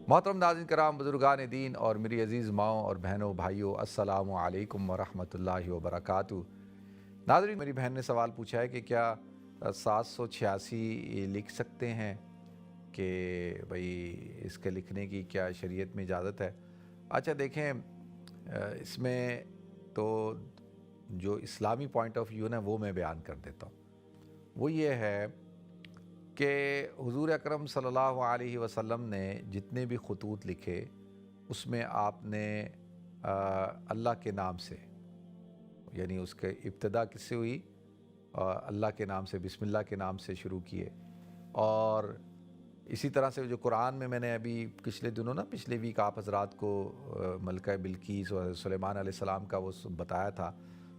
محترم ناظرین کرام، بزرگان دین اور میری عزیز ماؤں اور بہنوں بھائیوں، السلام علیکم ورحمۃ اللہ وبرکاتہ۔ ناظرین، میری بہن نے سوال پوچھا ہے کہ کیا 786 لکھ سکتے ہیں کہ بھئی اس کے لکھنے کی کیا شریعت میں اجازت ہے؟ اچھا دیکھیں، اس میں تو جو اسلامی پوائنٹ آف ویو نا وہ میں بیان کر دیتا ہوں۔ وہ یہ ہے کہ حضور اکرم صلی اللہ علیہ وسلم نے جتنے بھی خطوط لکھے اس میں آپ نے اللہ کے نام سے، یعنی اس کے ابتدا کس سے ہوئی؟ اللہ کے نام سے، بسم اللہ کے نام سے شروع کیے۔ اور اسی طرح سے جو قرآن میں نے ابھی پچھلے ویک آپ حضرات کو ملکہ بلقیس اور سلیمان علیہ السلام کا وہ بتایا تھا،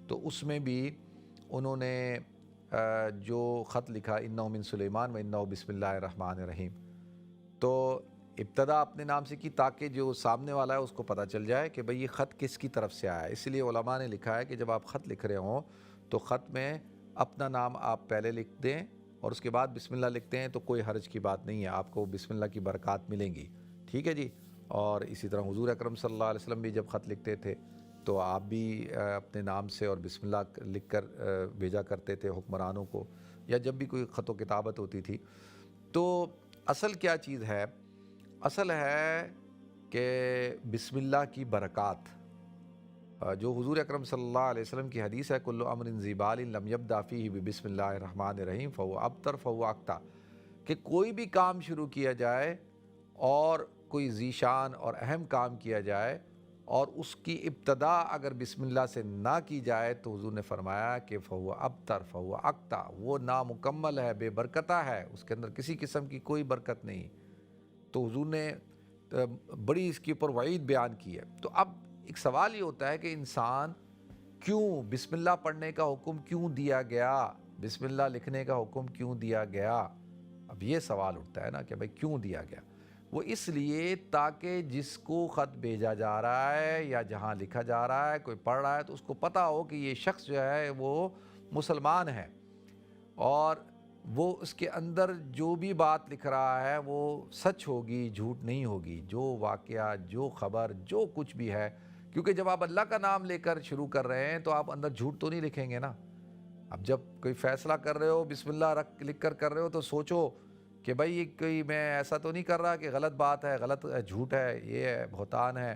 تو اس میں بھی انہوں نے جو خط لکھا انہ من سلیمان و انہ بسم اللہ الرحمن الرحیم، تو ابتدا اپنے نام سے کی تاکہ جو سامنے والا ہے اس کو پتہ چل جائے کہ بھئی یہ خط کس کی طرف سے آیا ہے۔ اس لیے علماء نے لکھا ہے کہ جب آپ خط لکھ رہے ہوں تو خط میں اپنا نام آپ پہلے لکھ دیں اور اس کے بعد بسم اللہ لکھتے ہیں تو کوئی حرج کی بات نہیں ہے، آپ کو بسم اللہ کی برکات ملیں گی، ٹھیک ہے جی۔ اور اسی طرح حضور اکرم صلی اللہ علیہ وسلم بھی جب خط لکھتے تھے تو آپ بھی اپنے نام سے اور بسم اللہ لکھ کر بھیجا کرتے تھے حکمرانوں کو، یا جب بھی کوئی خط و کتابت ہوتی تھی۔ تو اصل کیا چیز ہے؟ اصل ہے کہ بسم اللہ کی برکات، جو حضور اکرم صلی اللہ علیہ وسلم کی حدیث ہے کل امر ذی بال لم یبدأ فیہ بسم اللہ الرحمن الرحیم فہو ابتر فہو اقطع، کہ کوئی بھی کام شروع کیا جائے اور کوئی ذیشان اور اہم کام کیا جائے اور اس کی ابتدا اگر بسم اللہ سے نہ کی جائے تو حضور نے فرمایا کہ فہو ابتر فہو اقطع، وہ نامکمل ہے، بے برکتہ ہے، اس کے اندر کسی قسم کی کوئی برکت نہیں۔ تو حضور نے بڑی اس کے اوپر وعید بیان کی ہے۔ تو اب ایک سوال یہ ہوتا ہے کہ انسان کیوں بسم اللہ پڑھنے کا حکم کیوں دیا گیا، بسم اللہ لکھنے کا حکم کیوں دیا گیا؟ اب یہ سوال اٹھتا ہے نا کہ بھائی کیوں دیا گیا؟ وہ اس لیے تاکہ جس کو خط بھیجا جا رہا ہے یا جہاں لکھا جا رہا ہے کوئی پڑھ رہا ہے تو اس کو پتہ ہو کہ یہ شخص جو ہے وہ مسلمان ہے، اور وہ اس کے اندر جو بھی بات لکھ رہا ہے وہ سچ ہوگی، جھوٹ نہیں ہوگی، جو واقعہ، جو خبر، جو کچھ بھی ہے، کیونکہ جب آپ اللہ کا نام لے کر شروع کر رہے ہیں تو آپ اندر جھوٹ تو نہیں لکھیں گے نا۔ اب جب کوئی فیصلہ کر رہے ہو بسم اللہ لکھ کر کر رہے ہو تو سوچو کہ بھائی یہ کوئی میں ایسا تو نہیں کر رہا کہ غلط بات ہے، غلط جھوٹ ہے، یہ ہے، بہتان ہے،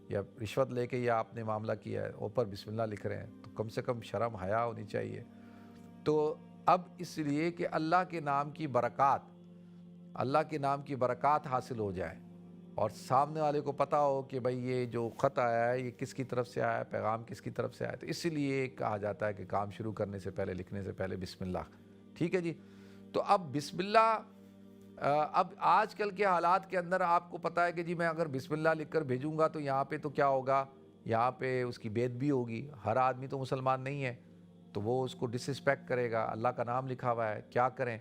یا رشوت لے کے یا آپ نے معاملہ کیا ہے، اوپر بسم اللہ لکھ رہے ہیں، تو کم سے کم شرم حیا ہونی چاہیے۔ تو اب اس لیے کہ اللہ کے نام کی برکات، اللہ کے نام کی برکات حاصل ہو جائے اور سامنے والے کو پتہ ہو کہ بھئی یہ جو خط آیا ہے یہ کس کی طرف سے آیا ہے، پیغام کس کی طرف سے آیا ہے، تو اس لیے کہا جاتا ہے کہ کام شروع کرنے سے پہلے، لکھنے سے پہلے بسم اللہ، ٹھیک ہے جی۔ تو اب بسم اللہ، اب آج کل کے حالات کے اندر آپ کو پتہ ہے کہ جی میں اگر بسم اللہ لکھ کر بھیجوں گا تو یہاں پہ تو کیا ہوگا، یہاں پہ اس کی بے ادبی ہوگی، ہر آدمی تو مسلمان نہیں ہے تو وہ اس کو ڈس رسپیکٹ کرے گا، اللہ کا نام لکھا ہوا ہے، کیا کریں؟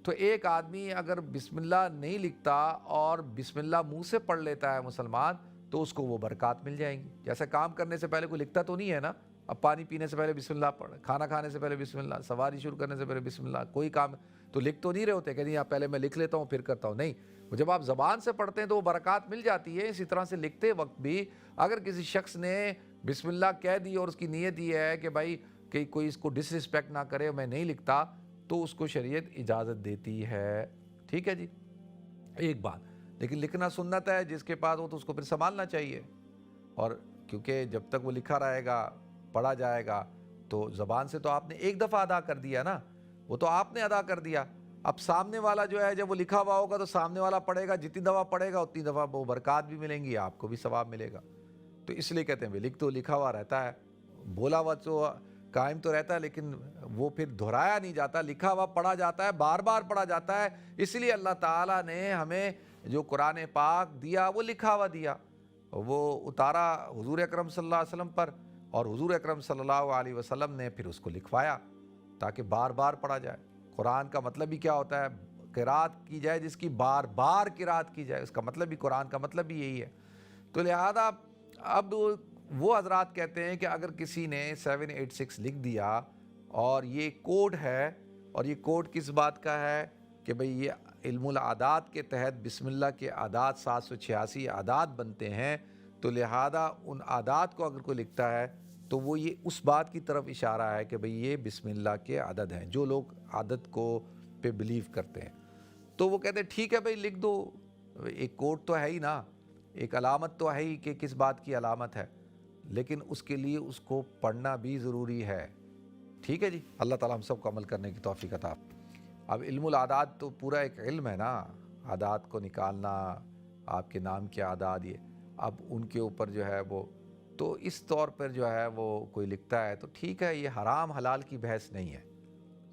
تو ایک آدمی اگر بسم اللہ نہیں لکھتا اور بسم اللہ منہ سے پڑھ لیتا ہے مسلمان تو اس کو وہ برکات مل جائیں گی۔ جیسے کام کرنے سے پہلے کوئی لکھتا تو نہیں ہے نا، اب پانی پینے سے پہلے بسم اللہ پڑھ، کھانا کھانے سے پہلے بسم اللہ، سواری شروع کرنے سے پہلے بسم اللہ، کوئی کام تو لکھ تو نہیں رہے ہوتے کہ نہیں پہلے میں لکھ لیتا ہوں پھر کرتا ہوں، نہیں، جب آپ زبان سے پڑھتے ہیں تو وہ برکات مل جاتی ہے۔ اسی طرح سے لکھتے وقت بھی اگر کسی شخص نے بسم اللہ کہہ دی اور اس کی نیت یہ ہے کہ بھائی کہ کوئی اس کو ڈس رسپیکٹ نہ کرے، میں نہیں لکھتا، تو اس کو شریعت اجازت دیتی ہے، ٹھیک ہے جی۔ ایک بات، لیکن لکھنا سنت ہے، جس کے پاس ہو تو اس کو پھر سنبھالنا چاہیے، اور کیونکہ جب تک وہ لکھا رہے گا، پڑھا جائے گا، تو زبان سے تو آپ نے ایک دفعہ ادا کر دیا نا، وہ تو آپ نے ادا کر دیا۔ اب سامنے والا جو ہے جب وہ لکھا ہوا ہوگا تو سامنے والا پڑھے گا، جتنی دفعہ پڑھے گا اتنی دفعہ وہ برکات بھی ملیں گی، آپ کو بھی ثواب ملے گا۔ تو اس لیے کہتے ہیں لکھ تو لکھا ہوا رہتا ہے، بولا ہوا تو قائم تو رہتا ہے، لیکن وہ پھر دہرایا نہیں جاتا، لکھا ہوا پڑھا جاتا ہے، بار بار پڑھا جاتا ہے۔ اس لیے اللہ تعالیٰ نے ہمیں جو قرآن پاک دیا وہ لکھا ہوا دیا، وہ اتارا حضور اکرم صلی اللہ علیہ وسلم پر، اور حضور اکرم صلی اللہ علیہ وسلم نے پھر اس کو لکھوایا تاکہ بار بار پڑھا جائے۔ قرآن کا مطلب بھی کیا ہوتا ہے؟ قرات کی جائے جس کی بار بار قرات کی جائے، اس کا مطلب بھی، قرآن کا مطلب بھی یہی ہے۔ تو لہذا اب وہ حضرات کہتے ہیں کہ اگر کسی نے 786 لکھ دیا اور یہ کوڈ ہے، اور یہ کوڈ کس بات کا ہے کہ بھئی یہ علم العادات کے تحت بسم اللہ کے عادات 786 عادات بنتے ہیں، تو لہذا ان عادات کو اگر کوئی لکھتا ہے تو وہ یہ اس بات کی طرف اشارہ ہے کہ بھئی یہ بسم اللہ کے عدد ہیں، جو لوگ عادت کو پہ بلیو کرتے ہیں۔ تو وہ کہتے ہیں ٹھیک ہے بھئی لکھ دو، ایک کوڈ تو ہے ہی نا، ایک علامت تو ہے ہی کہ کس بات کی علامت ہے، لیکن اس کے لیے اس کو پڑھنا بھی ضروری ہے۔ ٹھیک ہے جی، اللہ تعالیٰ ہم سب کو عمل کرنے کی توفیق عطا۔ اب علم العادات تو پورا ایک علم ہے نا، عادات کو نکالنا، آپ کے نام کے عادات، یہ اب ان کے اوپر جو ہے وہ تو اس طور پر جو ہے وہ کوئی لکھتا ہے تو ٹھیک ہے، یہ حرام حلال کی بحث نہیں ہے۔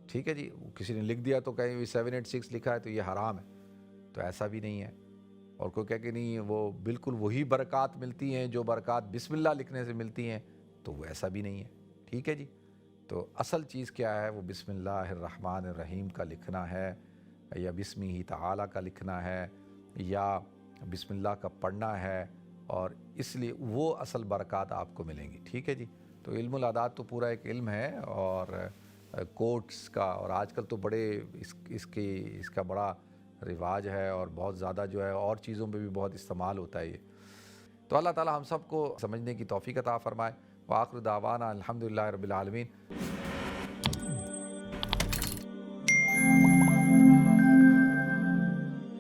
ٹھیک ہے جی، کسی نے لکھ دیا تو کہیں 786 لکھا ہے تو یہ حرام ہے، تو ایسا بھی نہیں ہے۔ اور کوئی کہے کہ نہیں وہ بالکل وہی برکات ملتی ہیں جو برکات بسم اللہ لکھنے سے ملتی ہیں، تو وہ ایسا بھی نہیں ہے۔ ٹھیک ہے جی، تو اصل چیز کیا ہے، وہ بسم اللہ الرحمن الرحیم کا لکھنا ہے، یا بسمہ تعالیٰ کا لکھنا ہے، یا بسم اللہ کا پڑھنا ہے، اور اس لیے وہ اصل برکات آپ کو ملیں گی۔ ٹھیک ہے جی، تو علم العادات تو پورا ایک علم ہے، اور کوٹس کا، اور آج کل تو بڑے اس کا بڑا رواج ہے، اور بہت زیادہ جو ہے اور چیزوں پہ بھی بہت استعمال ہوتا ہے یہ۔ تو اللہ تعالیٰ ہم سب کو سمجھنے کی توفیق عطا فرمائے۔ وآخر دعوانا الحمدللہ رب العالمین۔